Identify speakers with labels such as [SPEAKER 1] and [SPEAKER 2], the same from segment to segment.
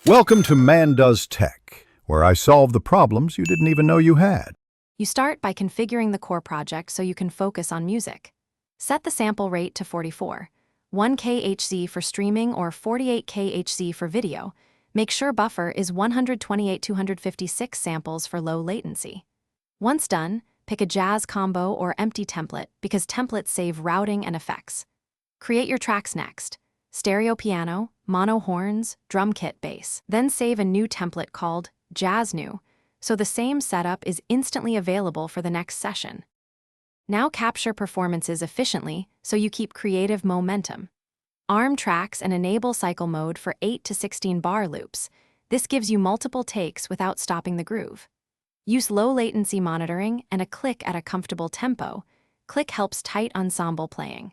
[SPEAKER 1] Welcome to Man Does Tech, where I solve the problems you didn't even know you had.
[SPEAKER 2] You start by configuring the core project so you can focus on music. Set the sample rate to 44, 1 kHz for streaming or 48 kHz for video. Make sure buffer is 128-256 samples for low latency. Once done, pick a jazz combo or empty template because templates save routing and effects. Create your tracks next. Stereo piano, mono horns, drum kit bass. Then save a new template called Jazz New, so the same setup is instantly available for the next session. Now capture performances efficiently so you keep creative momentum. Arm tracks and enable cycle mode for 8 to 16 bar loops. This gives you multiple takes without stopping the groove. Use low latency monitoring and a click at a comfortable tempo. Click helps tight ensemble playing.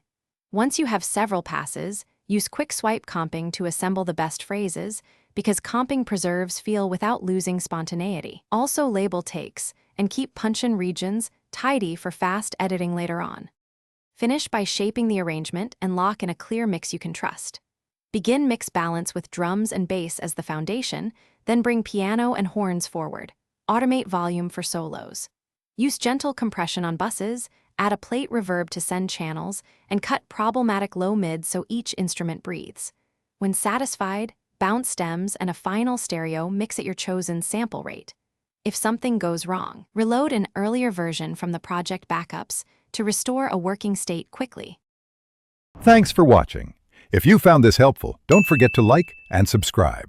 [SPEAKER 2] Once you have several passes, use quick swipe comping to assemble the best phrases because comping preserves feel without losing spontaneity. Also label takes and keep punch-in regions tidy for fast editing later on. Finish by shaping the arrangement and lock in a clear mix you can trust. Begin mix balance with drums and bass as the foundation, then bring piano and horns forward. Automate volume for solos. Use gentle compression on buses, add a plate reverb to send channels, and cut problematic low mids so each instrument breathes. When satisfied, bounce stems and a final stereo mix at your chosen sample rate. If something goes wrong, reload an earlier version from the project backups to restore a working state quickly.
[SPEAKER 1] Thanks for watching. If you found this helpful, don't forget to like and subscribe.